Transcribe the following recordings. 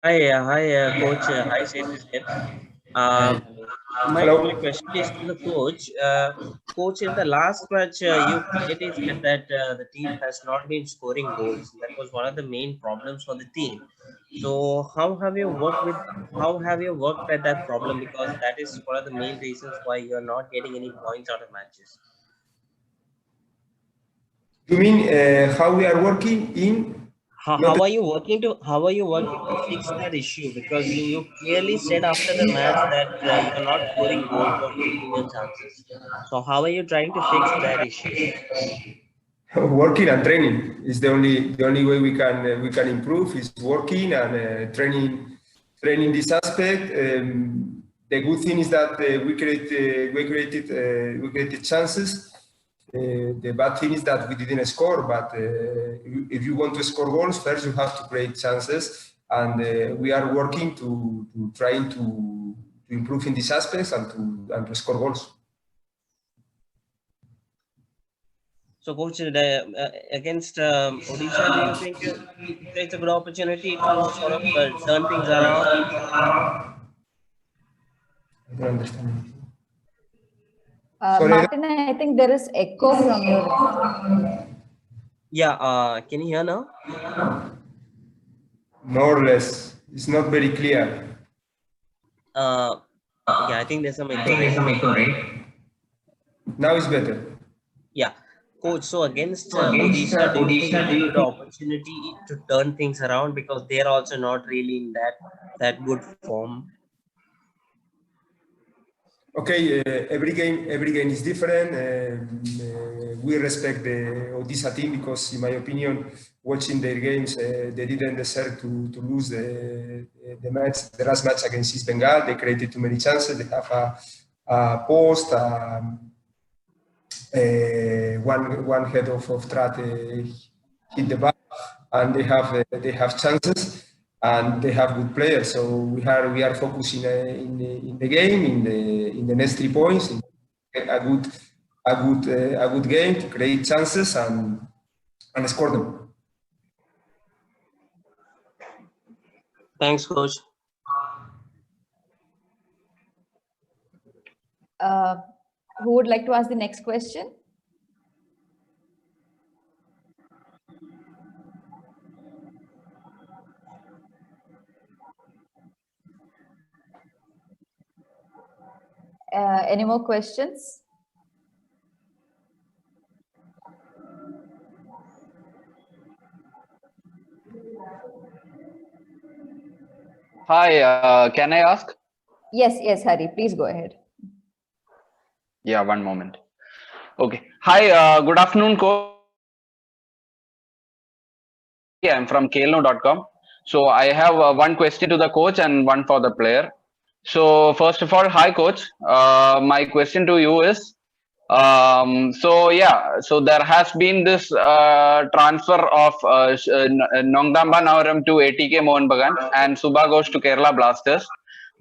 Hi, coach. Hi, Seityasen. Um, my Hello. question is to the coach. Coach, in the last match, you clearly said that the team has not been scoring goals. That was one of the main problems for the team. So, how have you worked at that problem? Because that is one of the main reasons why you are not getting any points out of matches. You mean how we are working in not How are you working to fix that issue? Because you clearly said after the match that you're not scoring goals or creating your chances. So how are you trying to fix that issue? working and training is the only way we can improve is working and training this aspect. The good thing is that we created chances. The bad thing is that we didn't score. But if you want to score goals, first you have to create chances, and we are working to trying to improve in these aspects and to score goals. So coach, against Odisha, do you think it's a good opportunity to sort of turn things around? I don't understand anything. Sorry, Martin, I think there is echo from your end. Yeah, can you hear now? more or less. It's not very clear. Uh, yeah, I think there's some I echo, think there's right? some echo, right? Now it's better. Yeah. Coach, so against So against Odisha, do you think Odisha, it's do a you good think? opportunity to turn things around because they're also not really in that good form? Okay, every game is different. We respect the Odisha team because, in my opinion, watching their games, they didn't deserve to lose the last match against East Bengal. They created too many chances. They have a post, one head of Trat hit the bar, and they have chances and they have good players. So we are focusing in the game, in the next 3 points, in a good game to create chances and score them. Thanks, coach. Who would like to ask the next question? Any more questions? Hi, can I ask? Yes, Hari, please go ahead. Yeah, one moment. Okay. Hi, good afternoon, coach. I'm from Khel.com. So I have one question to the coach and one for the player. So first of all, hi, coach. My question to you is, so there has been this transfer of Nongdamba Navaram to ATK Mohan Bagan and Subhagosh to Kerala Blasters.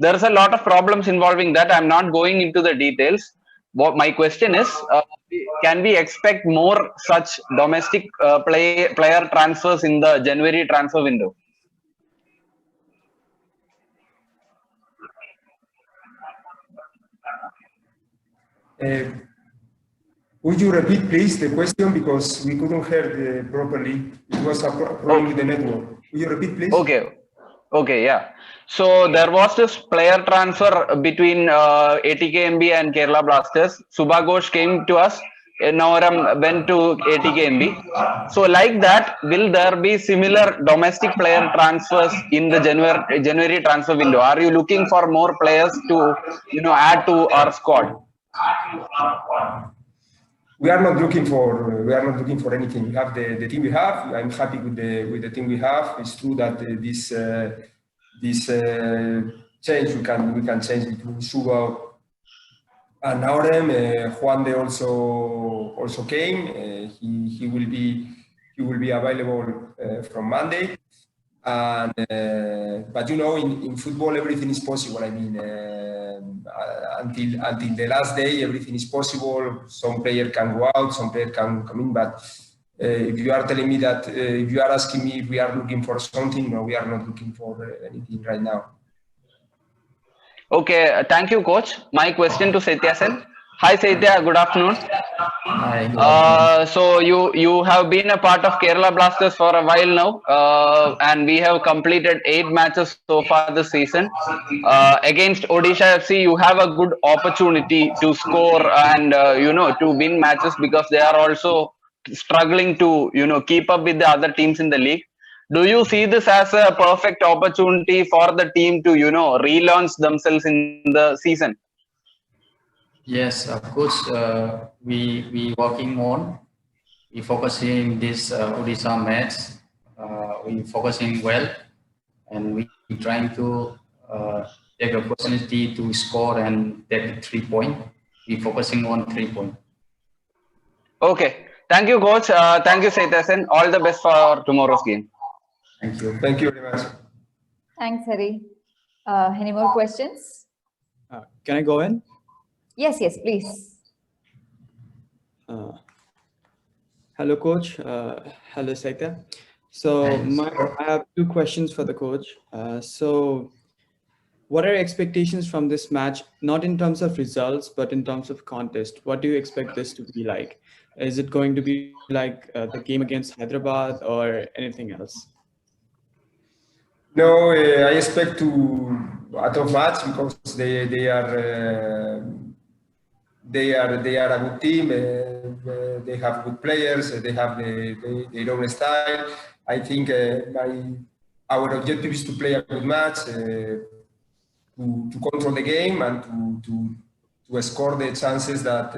There's a lot of problems involving that. I'm not going into the details. What my question is, can we expect more such domestic player transfers in the January transfer window? Uh, would you repeat, please, the question because we couldn't hear properly? It was a problem with the network. Would you repeat, please? Okay, yeah. So there was this player transfer between ATKMB and Kerala Blasters. Subhagosh came to us. Navaram went to ATKMB. So like that, will there be similar domestic player transfers in the January transfer window? Are you looking for more players to add to our squad? We are not looking for anything. We have the team we have. I'm happy with the team we have. It's true that this change we can change between Suba and Aurem. Juan de also came. He will be available from Monday. And but in football everything is possible. I mean, until the last day everything is possible. Some player can go out, some player can come in, but If you are telling me that, if you are asking me if we are looking for something, no, we are not looking for anything right now. Okay, thank you, coach. My question to Seityasen. Hi, Seitya. Good afternoon. Hi, good afternoon. So you have been a part of Kerala Blasters for a while now, and we have completed 8 matches so far this season. Against Odisha FC, you have a good opportunity to score and to win matches because they are also struggling to keep up with the other teams in the league. Do you see this as a perfect opportunity for the team to relaunch themselves in the season? Yes, of course. We working on. We focusing this Odisha match. We focusing well, and we trying to take opportunity to score and take 3 point. We focusing on 3 point. Okay. Thank you, coach. Thank you, Seityasen. All the best for tomorrow's game. Thank you. Thank you very much. Thanks, Hari. Any more questions? Can I go in? Yes, please. Hello, coach. Hello, Saitya. So I have 2 questions for the coach. So what are your expectations from this match, not in terms of results, but in terms of contest? What do you expect this to be like? Is it going to be like the game against Hyderabad or anything else? No, I expect a tough match because they are a good team. They have good players. They have their own style. I think our objective is to play a good match, to control the game, and to score the chances that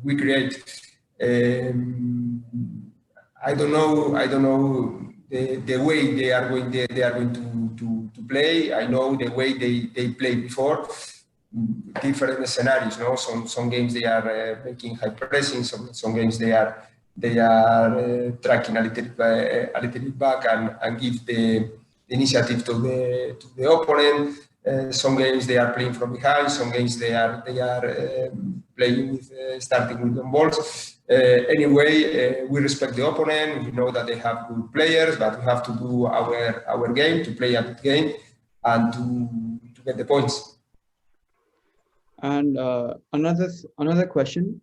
we create. I don't know the way they are going to play. I know the way they played before. Different scenarios, no. Some games they are making high pressing. Some games they are tracking a little bit back and give the initiative to the opponent. Some games they are playing from behind. Some games they are playing with starting with long balls. Anyway, we respect the opponent. We know that they have good players, but we have to do our game, to play a good game, and to get the points. And another question.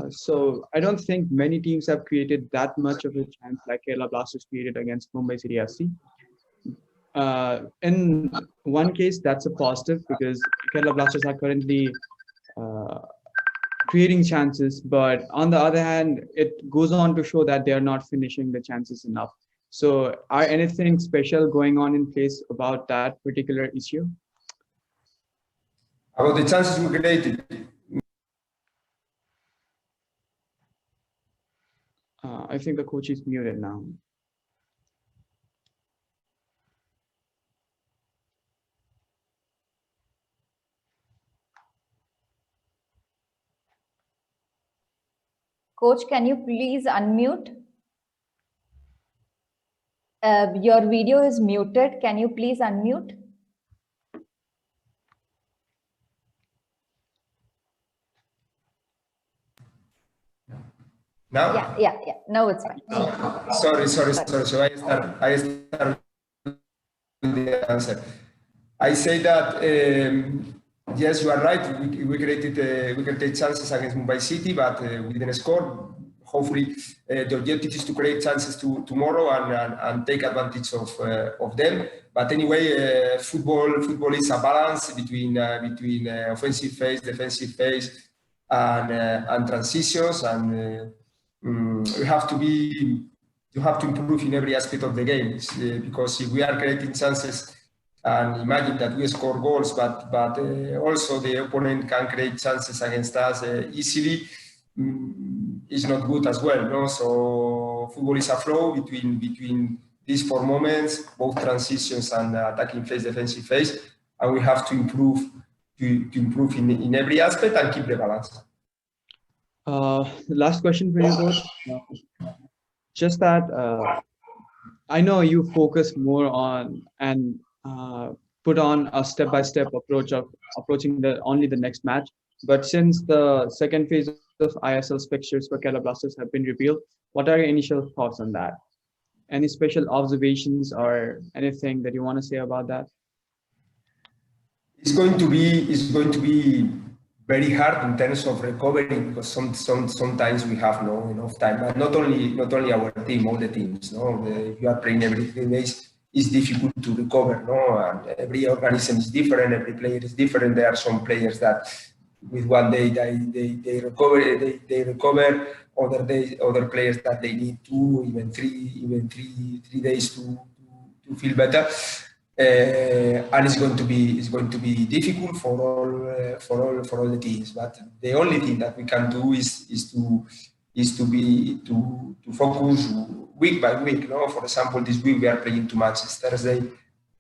So I don't think many teams have created that much of a chance like Kerala Blasters created against Mumbai City FC. In one case, that's a positive because Kerala Blasters are currently creating chances, but on the other hand, it goes on to show that they are not finishing the chances enough. So are anything special going on in place about that particular issue? About the chances we created. I think the coach is muted now. Coach, can you please unmute? Your video is muted. Can you please unmute? Now? Yeah. No, it's fine. Sorry. So I start with the answer. I say that yes, you are right. We created chances against Mumbai City, but we didn't score. Hopefully, the objective is to create chances tomorrow and take advantage of them. But anyway, football is a balance between offensive phase, defensive phase, and transitions, and you have to improve in every aspect of the game, because if we are creating chances and imagine that we score goals, but also the opponent can create chances against us easily, is not good as well, no? So football is a flow between these 4 moments, both transitions and attacking phase, defensive phase, and we have to improve in every aspect and keep the balance. Last question for you, coach. Just that I know you focus more on and put on a step-by-step approach of approaching only the next match. But since the second phase of ISL's fixtures for Kerala Blasters have been revealed, what are your initial thoughts on that? Any special observations or anything that you want to say about that? It's going to be very hard in terms of recovery because sometimes we have no enough time. And not only our team, all the teams. No, if you are playing every 3 days, it's difficult to recover. No, and every organism is different. Every player is different. There are some players that with one day they recover. Other players that they need 2, even 3 days to feel better. And it's going to be difficult for all the teams. But the only thing that we can do is to focus week by week. No, for example, this week we are playing 2 matches, Thursday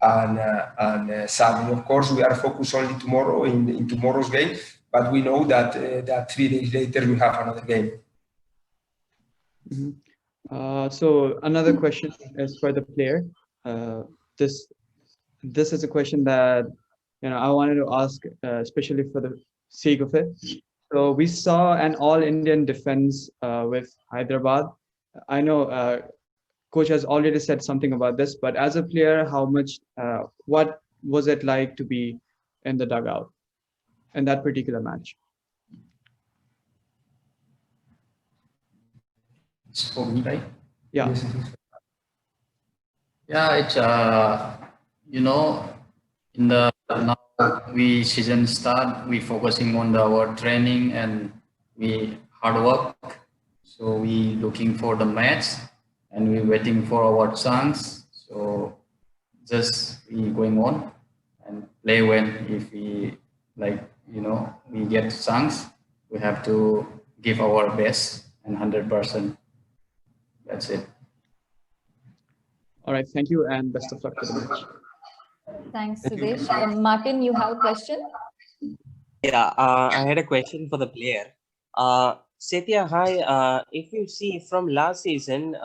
and Saturday. Of course, we are focused only tomorrow in tomorrow's game, but we know that 3 days later we have another game. So another question is for the player. This is a question that I wanted to ask, especially for the sake of it. So we saw an all-Indian defense with Hyderabad. I know coach has already said something about this, but as a player, what was it like to be in the dugout in that particular match? It's for me, right? Yeah. Yeah, it's in the now we season start, we focusing on our training and we hard work. So we looking for the match and we waiting for our chance. So just we going on and play when if we we get chance, we have to give our best and 100%. That's it. All right, thank you and best of luck to the match. Thanks, Sudesh. Martin, you have a question? Yeah, I had a question for the player. Setia, hi. If you see from last season,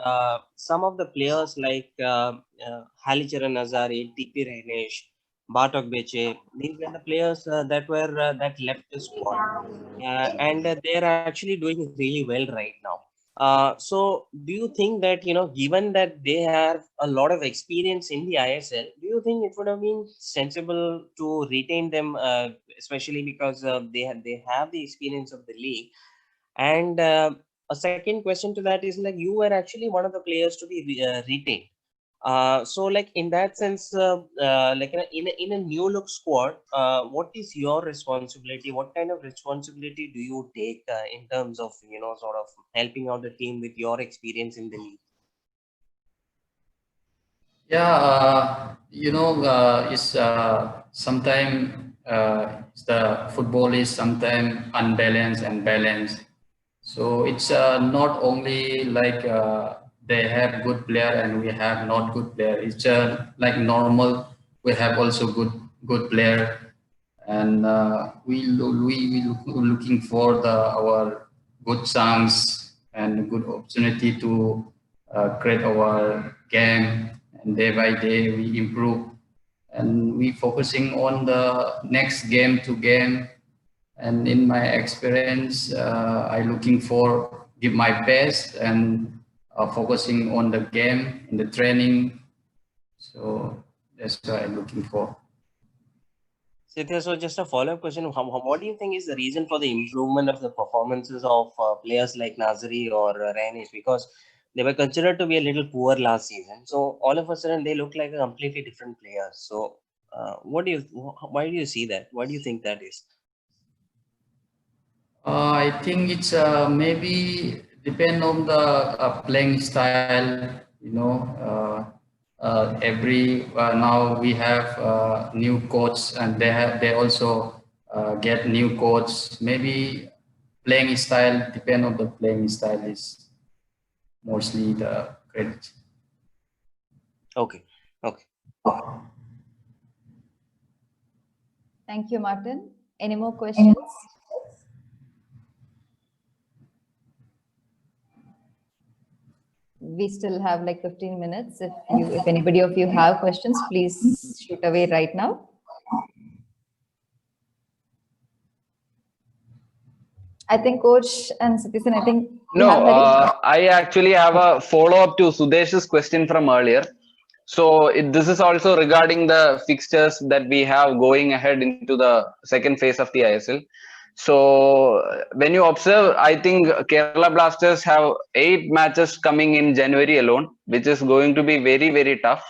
some of the players like Halicharan Azari, TP Rainesh, Bartok Beche, these were the players that left the squad, and they are actually doing really well right now. So do you think that, given that they have a lot of experience in the ISL, do you think it would have been sensible to retain them, especially because they have the experience of the league? And a second question to that is, like, you were actually one of the players to be retained. So like in that sense, like in a new look squad, what is your responsibility? What kind of responsibility do you take in terms of sort of helping out the team with your experience in the league? Yeah, it's sometimes the football is sometimes unbalanced and balanced. So it's not only like they have good player and we have not good player. It's like normal. We have also good player, and we looking for our good chance and good opportunity to create our game. And day by day we improve, and we focusing on the next game to game. And in my experience, I looking for give my best and focusing on the game in the training. So that's what I'm looking for. Sithya, so just a follow-up question. What do you think is the reason for the improvement of the performances of players like Nazari or Rainesh? Because they were considered to be a little poor last season. So all of a sudden they look like a completely different player. So why do you see that? Why do you think that is? I think it's maybe depend on the playing style. Every now we have new coach, and they also get new coach. Maybe playing style depend on the playing style is mostly the credit. Okay. Thank you, Martin. Any more questions? We still have like 15 minutes. If anybody of you have questions, please shoot away right now. I think Coach and Seityasen, I think we No, have very. I actually have a follow-up to Sudesh's question from earlier. So this is also regarding the fixtures that we have going ahead into the second phase of the ISL. So when you observe, I think Kerala Blasters have 8 matches coming in January alone, which is going to be very, very tough.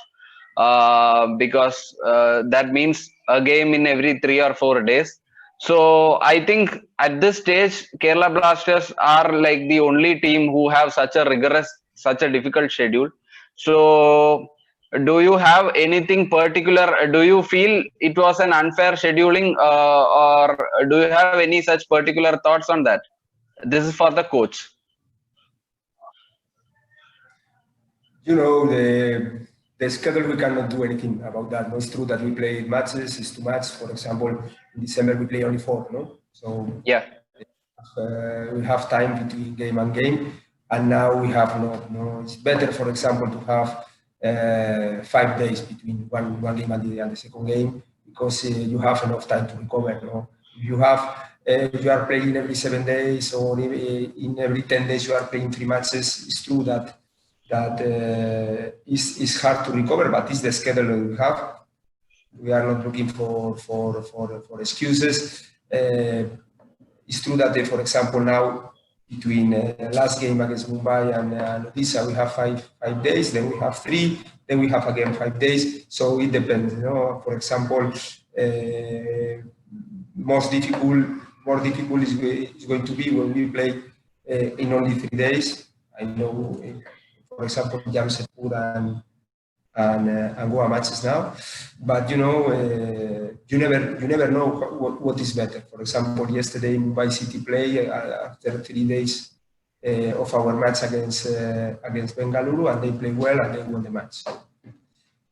Because that means a game in every 3 or 4 days. So I think at this stage, Kerala Blasters are like the only team who have such a rigorous, such a difficult schedule. So do you have anything particular? Do you feel it was an unfair scheduling, or do you have any such particular thoughts on that? This is for the coach. You know, the schedule, we cannot do anything about that. No, it's true that we play matches, it's 2 matches. For example, in December we play only 4, no? So Yeah. we have time between game and game, and now we have not. No, it's better, for example, to have 5 days between one game and the second game, because you have enough time to recover. No, if you are playing every 7 days, or in every 10 days you are playing 3 matches. It's true that is hard to recover, but it's the schedule that we have. We are not looking for excuses. It's true that, for example, now between last game against Mumbai and Odisha, we have 5 days, then we have 3, then we have again 5 days. So it depends. You know, for example, more difficult is going to be when we play in only 3 days. I know, for example, Jamshedpur and Goa matches now, but you know, you never know what is better. For example, yesterday Mumbai City play after 3 days of our match against Bengaluru, and they play well and they won the match.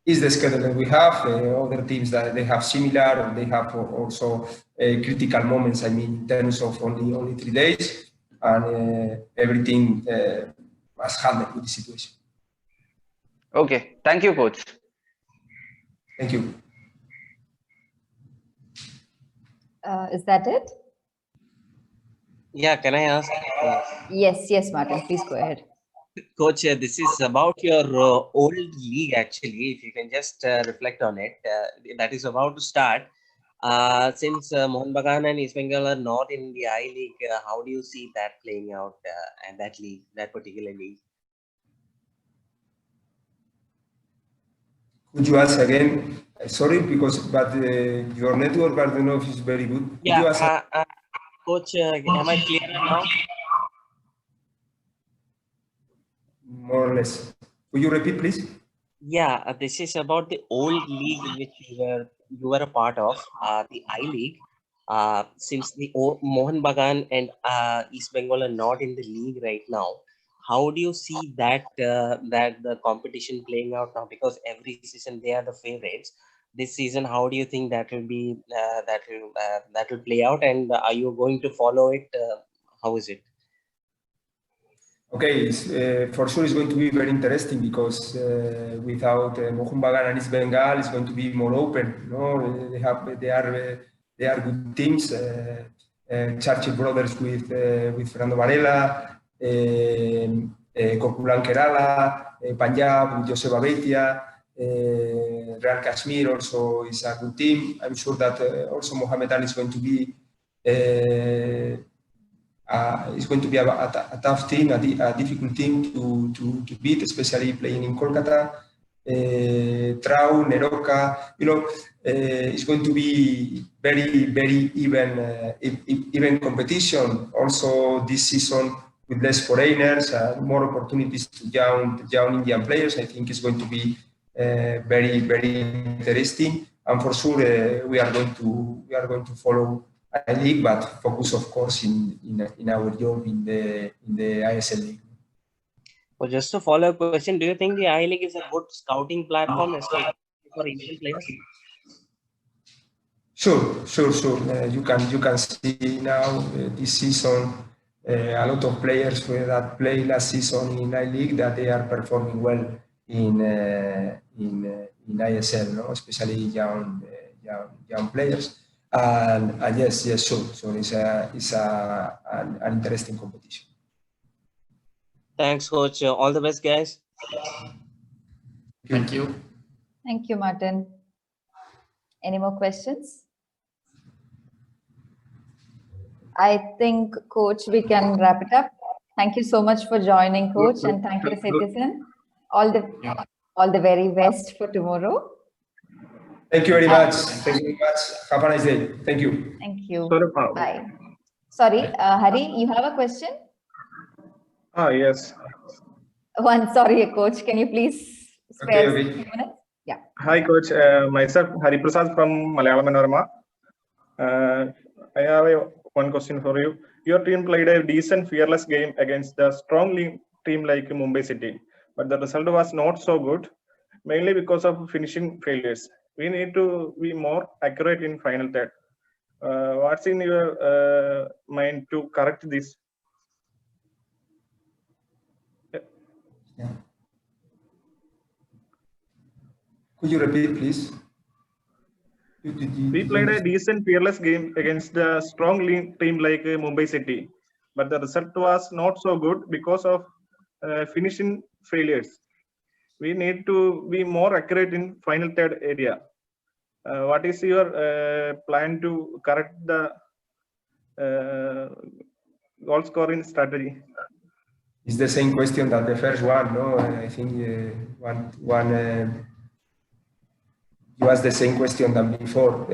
Is the schedule that we have. Other teams that they have similar, or they have also critical moments. I mean, in terms of only 3 days, and everything must handle with the situation. Okay, thank you, coach. Thank you. Is that it? Yeah, can I ask? Yes, Martin, please go ahead. Coach, this is about your old league, actually. If you can just reflect on it, that is about to start. Since Mohun Bagan and East Bengal are not in the I League, how do you see that playing out and that league, that particular league? Could you ask again? Sorry, but your network, I don't know if it's very good. Could you ask Coach, am I clear now? more or less. Could you repeat, please? Yeah, this is about the old league which you were a part of, the I League. Since the Mohun Bagan and East Bengal are not in the league right now, how do you see that that the competition playing out now? Because every season they are the favorites. This season, how do you think that will be that will play out? And are you going to follow it? How is it? Okay, for sure it's going to be very interesting, because without Mohun Bagan and East Bengal, it's going to be more open. You know, they are good teams. Churchill brothers with Fernando Varela, Gokulan Kerala, Punjab with Joseph Abeitia, Real Kashmir also is a good team. I'm sure that also Mohamed Ali is going to be a tough team, a difficult team to beat, especially playing in Kolkata. Trau, Neroka, you know, it's going to be very even competition. Also this season with less foreigners, more opportunities to young Indian players. I think it's going to be very interesting. And for sure, we are going to follow a league, but focus, of course, in our job in the ISL league. Well, just to follow up question, do you think the I League is a good scouting platform, especially for Indian players? Sure. You can see now this season a lot of players that played last season in I League, that they are performing well in ISL, no? Especially young players. And yes, sure. So it's an interesting competition. Thanks, coach. All the best, guys. Thank you. Thank you, Martin. Any more questions? I think, coach, we can wrap it up. Thank you so much for joining, coach, and thank you, Seityasen. All the very best for tomorrow. Thank you very much. Thank you very much. Have a nice day. Thank you. Thank you. Sorry, Bye. Sorry, Hari, you have a question? Yes. Sorry, coach. Can you please spare Okay. a few minutes? Yeah. Hi, coach. Myself, Hari Prasad from Malayalam Manorama. I have one question for you. Your team played a decent, fearless game against a strong team like Mumbai City, but the result was not so good, mainly because of finishing failures. We need to be more accurate in final third. What's in your mind to correct this? Yeah. Could you repeat, please? We played a decent, fearless game against a strong team like Mumbai City, but the result was not so good because of finishing failures. We need to be more accurate in final third area. What is your plan to correct the goal scoring strategy? It's the same question that the first one, no? I think you asked the same question than before,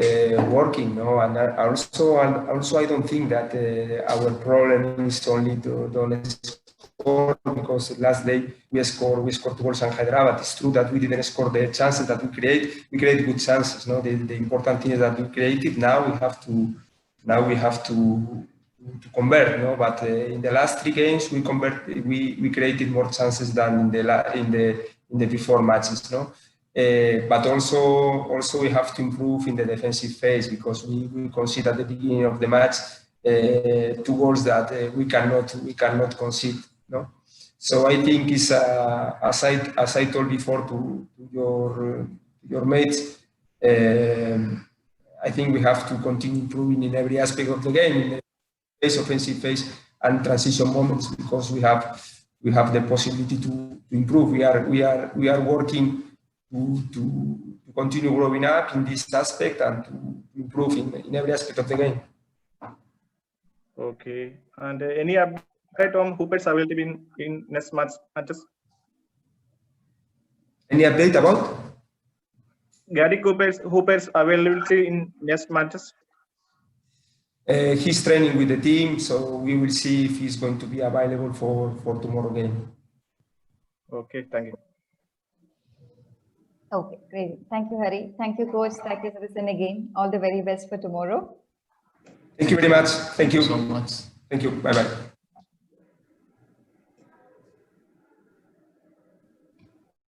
working, no? And also I don't think that our problem is only to don't score, because last day we scored 2 goals in Hyderabad. It's true that we didn't score the chances that we create. We create good chances, no? The important thing is that we created. Now we have to convert, no? But in the last 3 games we created more chances than in the before matches, no? But also we have to improve in the defensive phase, because we concede at the beginning of the match 2 goals that we cannot concede, no? So I think it's as I told before to your mates, I think we have to continue improving in every aspect of the game, in the phase, offensive phase, and transition moments, because we have the possibility to improve. We are working to continue growing up in this aspect and to improve in every aspect of the game. Okay. And any update on Hooper's availability in next matches? Any update about? Gary Hooper's availability in next matches? He's training with the team, so we will see if he's going to be available for tomorrow game. Okay, thank you. Okay, great. Thank you, Hari. Thank you, coach. Thank you, Seityasen, again. All the very best for tomorrow. Thank you very much. Thank you so much. Thank you. Bye-bye.